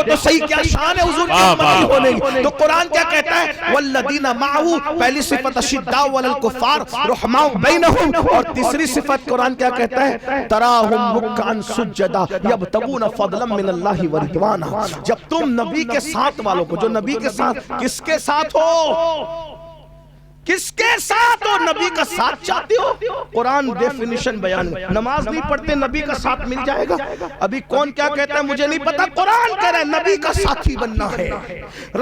دیکھو تو صحیح کیا شان ہے حضور کی امتی ہونے کی. تو قرآن کیا کہتا ہے؟ والذین معہ، پہلی صفت اشداء علی الکفار رحماء بینہم، اور تیسری صفت قرآن کیا کہتا ہے؟ تراہم رکعا سجدا یبتغون فضلا من اللہ ورضوانا. جب تم نبی کے ساتھ والوں کو، جو نبی کے ساتھ، کس کے ساتھ ہو؟ کس کے ساتھ ہو؟ نبی کا ساتھ چاہتے ہو؟ قرآن ڈیفینیشن بیان ہے. نماز نہیں پڑھتے نبی کا ساتھ مل جائے گا. ابھی کون کیا کہتا ہے مجھے نہیں پتا، قرآن کہہ رہا ہے نبی کا ساتھی بننا ہے،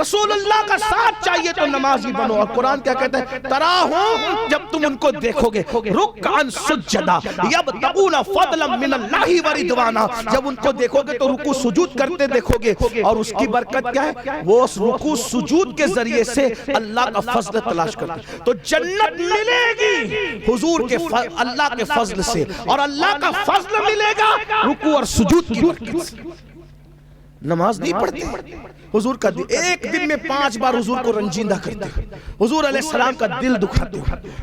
رسول اللہ کا ساتھ چاہیے تو نمازی بنو. اور قرآن کیا کہتا ہے؟ تراہم، جب تم ان کو دیکھو گے رکعا سجدا یبتغون فضلا من اللہ ورضوانا، جب ان کو دیکھو گے تو رکوع سجود کرتے دیکھو گے. اور اس کی برکت کیا ہے؟ وہ اس رکوع سجود کے ذریعے سے اللہ کا فضل تلاش کرتے. تو جنت ملے گی حضور کے اللہ کے فضل سے، اور اللہ کا فضل ملے گا رکوع اور سجود کی برکت سے. نماز نہیں پڑھتے حضور کا دل، ایک دن میں 5 بار حضور کو رنجیدہ کرتے، حضور علیہ السلام کا دل دکھاتے.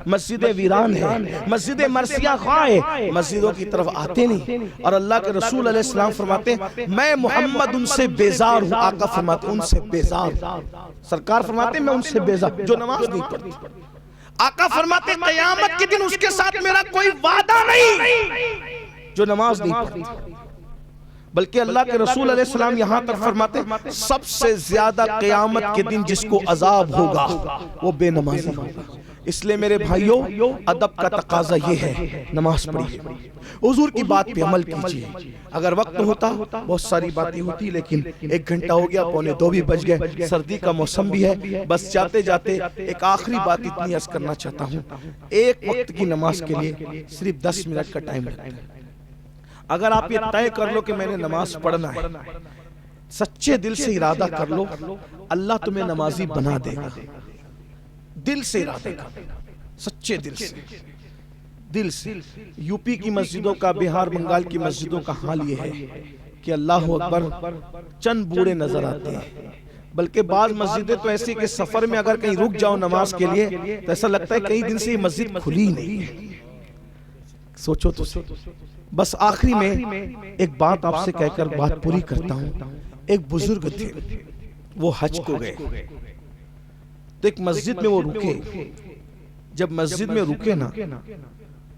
مسجد ویران ہے، مسجد مرثیہ خواہ ہے، مسجدوں کی طرف آتے نہیں. اور اللہ کے رسول علیہ السلام فرماتے ہیں میں محمد ان سے بیزار ہوں. آقا فرماتے ان سے بیزار، سرکار فرماتے ہیں میں ان سے بیزار جو نماز نہیں پڑھتی. آقا فرماتے قیامت کے دن اس کے ساتھ میرا کوئی وعدہ نہیں جو نماز نہیں پڑھتی. بلکہ اللہ کے رسول علیہ السلام یہاں تک فرماتے سب سے زیادہ قیامت کے دن جس کو عذاب ہوگا وہ بے نمازی ہوگا. اس لئے میرے بھائیوں ادب کا تقاضا یہ ہے، نماز پڑھیے، حضور کی بات پہ عمل کیجئے. اگر وقت ہوتا بہت ساری باتیں ہوتی، لیکن 1 گھنٹہ ہو گیا، 1:45 بھی بج گئے، سردی کا موسم بھی ہے. بس جاتے جاتے ایک آخری بات اتنی عرض کرنا چاہتا ہوں. ایک وقت کی نماز کے لیے صرف 10 منٹ کا ٹائم لگتا ہے. اگر آپ یہ طے کر لو کہ میں نے نماز پڑھنا ہے، سچے دل سے ارادہ کر لو، اللہ تمہیں نمازی بنا دے گا. دل سے ارادہ کر، سچے دل سے، دل سے. یو پی کی مسجدوں کا، بہار بنگال کی مسجدوں کا حال یہ ہے کہ اللہ اکبر چند بوڑھے نظر آتے ہیں. بلکہ بعض مسجدیں تو ایسی کہ سفر میں اگر کہیں رک جاؤ نماز کے لیے تو ایسا لگتا ہے کئی دن سے یہ مسجد کھلی نہیں ہے. سوچو تو بس آخری میں ایک بات آپ سے کہہ کر بات پوری کرتا ہوں. ایک بزرگ تھے، وہ حج کو گئے تو ایک مسجد میں وہ رکے. جب مسجد میں رکے نا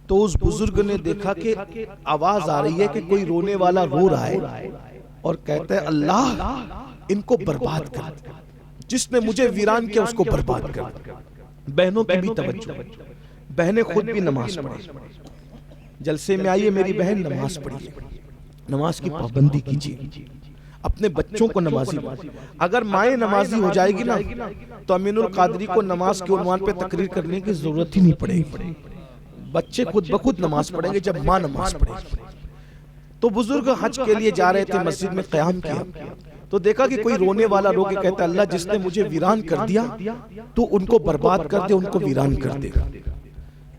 تو اس بزرگ نے دیکھا کہ آواز آ رہی ہے کہ کوئی رونے والا رو رہا ہے اور کہتا ہے اللہ ان کو برباد کر، جس نے مجھے ویران کیا اس کو برباد کر. بہنوں کی بھی توجہ، بہنیں خود بھی نماز پڑھیں. جلسے میں آئیے میری بہن نماز پڑھیے، نماز کی پابندی کیجیے، اپنے بچوں کو نمازی بنائیں. اگر مائیں نمازی ہو جائے گی نا تو امین القادری کو نماز کے عنوان پہ تقریر کرنے کی ضرورت ہی نہیں پڑے گی. بچے خود بخود نماز پڑھیں گے جب ماں نماز پڑھے گی. تو بزرگ حج کے لیے جا رہے تھے، مسجد میں قیام کیا تو دیکھا کہ کوئی رونے والا رو کے کہتا ہے اللہ جس نے مجھے ویران کر دیا تو ان کو برباد کر دے، ان کو ویران کر دے.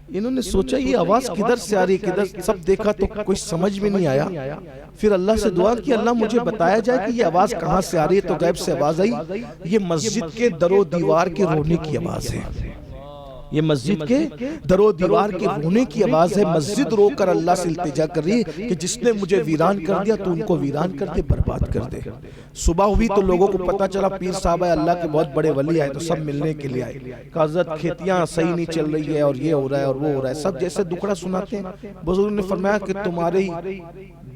انہوں نے سوچا یہ آواز کدھر سے آ رہی ہے، کدھر، سب دیکھا تو کوئی سمجھ میں نہیں آیا. پھر اللہ سے دعا کی اللہ مجھے بتایا جائے کہ یہ آواز کہاں سے آ رہی ہے. تو غیب سے آواز آئی یہ مسجد کے در و دیوار کے رونے کی آواز ہے، یہ مسجد کے در و دیوار کے رونے کی آواز ہے. مسجد رو کر اللہ سے التجا کر رہی ہے کہ جس نے مجھے ویران کر دیا تو ان کو ویران کر دے، برباد کر دے. صبح ہوئی تو لوگوں کو پتا چلا پیر صاحب ہے، اللہ کے بہت بڑے ولی آئے، تو سب ملنے کے لیے آئے. کہ حضرت کھیتیاں صحیح نہیں چل رہی ہے اور یہ ہو رہا ہے اور وہ ہو رہا ہے، سب جیسے دکھڑا سناتے ہیں. بزرگ نے فرمایا کہ تمہارے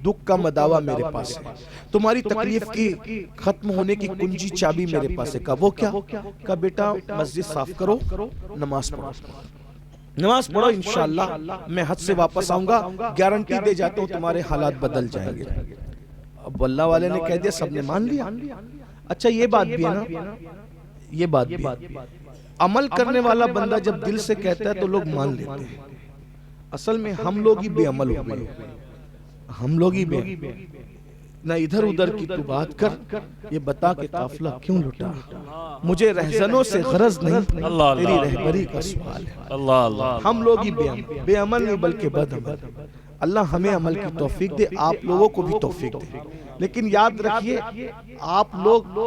دکھ کا مداوا میرے پاس ہے، تمہاری تکلیف کی ختم ہونے کی کنجی چابی میرے پاس ہے. کہا وہ کیا؟ کہا بیٹا مسجد صاف کرو، نماز پڑھو، نماز پڑھو، انشاءاللہ میں حج سے واپس آؤں گا، گارنٹی دے جاتا ہوں تمہارے حالات بدل جائیں گے. اب اللہ والے نے کہہ دیا، سب نے مان لیا. اچھا یہ بات بھی ہے نا، یہ بات بھی عمل کرنے والا بندہ جب دل سے کہتا ہے تو لوگ مان لیتے ہیں. اصل میں ہم لوگ ہی بے عمل ہو گئے، ہم لوگ ہی بے نہ ادھر ادھر کی تو بات کر، یہ بتا کہ قافلہ کیوں لٹا. مجھے رہزنوں سے غرض نہیں، تیری رہبری کا سوال ہے. ہم لوگ ہی بے عمل نہیں بلکہ بد عمل. اللہ ہمیں عمل کی توفیق دے، آپ لوگوں کو بھی توفیق دے. لیکن یاد رکھیے آپ لوگ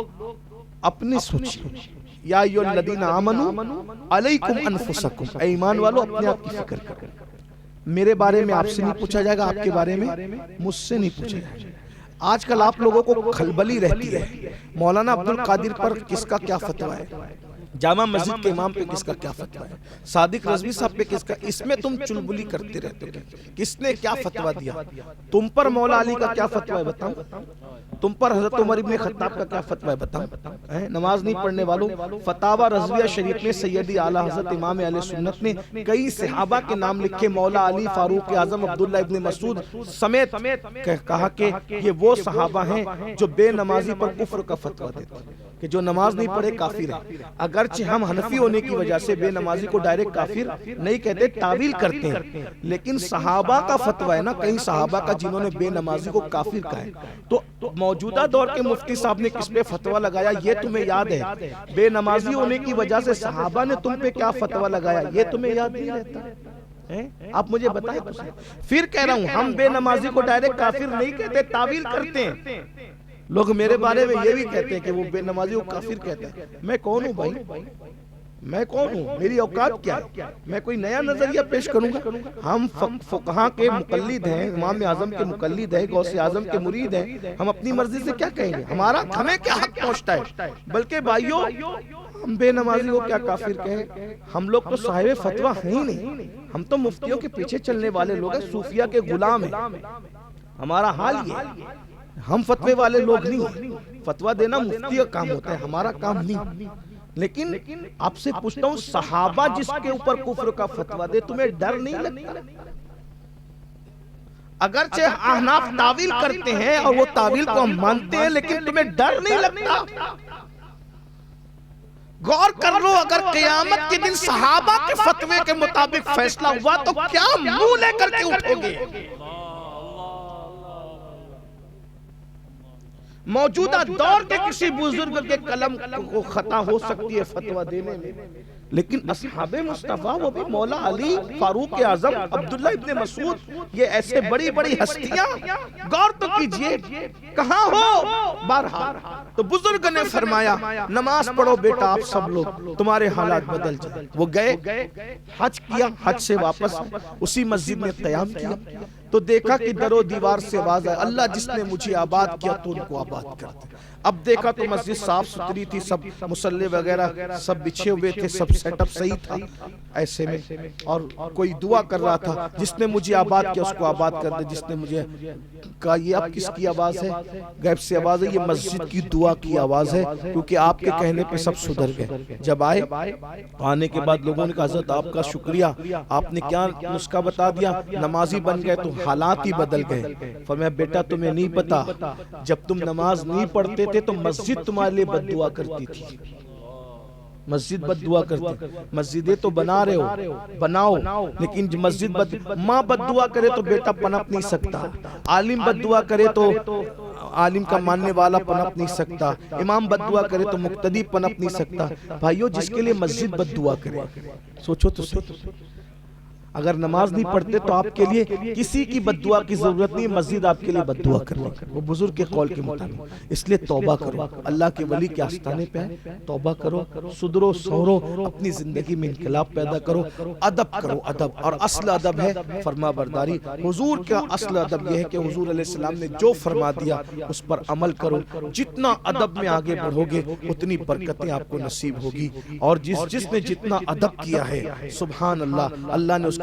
اپنے سوچیے، یا ایھا الذین آمنوا علیکم انفسکم، اے ایمان والو اپنے آپ کی فکر کرو. میرے بارے میں آپ سے نہیں پوچھا جائے گا، آپ کے بارے میں مجھ سے نہیں پوچھا جائے گا. آج کل آپ لوگوں کو کھلبلی رہتی ہے، مولانا عبد القادر پر کس کا کیا فتویٰ ہے، جامع مسجد کے امام پہ کس کا کیا فتویٰ ہے، صادق رضوی صاحب پہ کس کا، اس میں تم چلبلی کرتے رہتے ہو، کس نے کیا فتویٰ دیا، تم پر مولا علی کا کیا فتویٰ ہے بتاؤ، تم پر حضرت عمر ابن خطاب کا کیا فتویٰ ہے بتاؤ، نماز نہیں پڑھنے والوں۔ فتاوی رضویہ شریف میں سیدی اعلیٰ حضرت امام اہل سنت نے کئی صحابہ کے نام لکھے، مولا علی، فاروق اعظم، عبداللہ ابن مسعود سمیت، کہا کہ یہ وہ صحابہ ہیں جو بے نمازی پر کفر کا فتویٰ دیتے ہیں کہ جو نماز نہیں پڑھے کافر ہے۔ اگرچہ ہم حنفی ہونے کی وجہ سے بے نمازی کو ڈائریکٹ کافر نہیں کہتے، تعویل کرتے ہیں، لیکن صحابہ کا فتویٰ ہے نا، کئی صحابہ کا جنہوں نے بے نمازی کو کافر کہا ہے۔ تو موجودہ دور کے مفتی صاحب نے کس پہ فتویٰ لگایا یہ تمہیں یاد ہے، بے نمازی ہونے کی وجہ سے صحابہ نے تم پہ کیا فتویٰ لگایا یہ تمہیں یاد نہیں رہتا، آپ مجھے بتائیں۔ پھر کہہ رہا ہوں ہم بے نمازی کو ڈائریکٹ کافر نہیں کہتے، تعویل کرتے ہیں۔ لوگ میرے بارے میں یہ بھی کہتے ہیں کہ وہ بے نمازی کو کافر کہتے ہیں، میں کون ہوں بھائی، میں کون ہوں، میری اوقات کیا ہے، میں کوئی نیا نظریہ پیش کروں گا؟ ہم فقہاء کے مقلد ہیں، امام اعظم کے مقلد ہیں، غوث اعظم کے مرید ہیں، ہم اپنی مرضی سے کیا کہیں گے، ہمیں کیا حق پہنچتا ہے؟ بلکہ بھائیوں ہم بے نمازی کو کیا کافر کہیں، ہم لوگ تو صاحب فتویٰ ہیں ہی نہیں، ہم تو مفتیوں کے پیچھے چلنے والے لوگ ہیں، صوفیہ کے غلام ہیں، ہمارا حال یہ ہے، ہم فتوے والے لوگ نہیں، فتویٰ دینا مفتی کا کام ہوتا ہے، ہمارا کام نہیں۔ لیکن آپ سے پوچھتا ہوں صحابہ جس کے اوپر کفر کا فتویٰ دے تمہیں ڈر نہیں لگتا؟ اگرچہ احناف تعویل کرتے ہیں اور وہ تعویل کو ہم مانتے ہیں، لیکن تمہیں ڈر نہیں لگتا؟ غور کر لو، اگر قیامت کے دن صحابہ کے فتوے کے مطابق فیصلہ ہوا تو کیا منہ لے کر کے اٹھو گے؟ موجودہ دور کے کسی بزرگ کے قلم کو خطا ہو سکتی ہے فتویٰ دینے میں، لیکن اصحاب مصطفیٰ، وہ بھی مولا علی، فاروق اعظم، عبداللہ ابن مسعود، یہ ایسے بڑی بڑی ہستیاں، غور تو کیجئے کہاں ہو؟ بہرحال تو بزرگ نے فرمایا نماز پڑھو بیٹا آپ سب لوگ، تمہارے حالات بدل جائیں۔ وہ گئے، حج کیا، حج سے واپس اسی مسجد میں قیام کیا تو دیکھا کہ در و دیوار سے آواز آئی، اللہ جس نے مجھے آباد کیا تو ان کو آباد کر دے۔ اب دیکھا تو مسجد صاف ستھری تھی، سب مصلی وغیرہ سب بچھے ہوئے تھے، سب سیٹ اپ صحیح تھا ایسے میں، اور کوئی دعا کر رہا تھا، جس نے مجھے آباد کیا اس کو آباد کر دے، جس نے مجھے کہا۔ یہ اب کس کی آواز ہے؟ غیب سے آواز ہے، یہ مسجد کی دعا کی آواز ہے، کیونکہ آپ کے کہنے پہ سب سدھر گئے۔ جب آنے کے بعد لوگوں نے کہا حضرت آپ کا شکریہ، آپ نے کیا نسخہ بتا دیا، نمازی بن گئے تو حالات ہی بدل گئے۔ فرمایا بیٹا تمہیں نہیں پتا، جب تم نماز نہیں پڑھتے تھے تو مسجد تمہارے لیے بد دعا کرتی تھی، مسجد بد دعا کرتی۔ مسجدیں تو بنا رہے ہو، بناؤ، لیکن مسجد ماں بد دعا کرے تو بیٹا پنپ نہیں سکتا، عالم بد دعا کرے تو عالم کا ماننے والا پنپ نہیں سکتا، امام بد دعا کرے تو مقتدی پنپ نہیں سکتا۔ بھائیو جس کے لیے مسجد بد دعا کرے، سوچو تو صحیح، اگر نماز نہیں پڑھتے تو آپ کے لیے کسی کی بد دعا کی ضرورت نہیں، مسجد آپ کے لیے بد دعا کرے، وہ بزرگ کے قول کے مطابق۔ اس لیے توبہ کرو، اللہ کے ولی کے آستانے پہ توبہ کرو، سدرو سورو، اپنی زندگی میں انقلاب پیدا کرو، ادب کرو، ادب، اور اصل ادب ہے فرما برداری۔ حضور کا اصل ادب یہ ہے کہ حضور علیہ السلام نے جو فرما دیا اس پر عمل کرو، جتنا ادب میں آگے بڑھو گے اتنی برکتیں آپ کو نصیب ہوگی، اور جس نے جتنا ادب کیا ہے سبحان اللہ، اللہ نے اس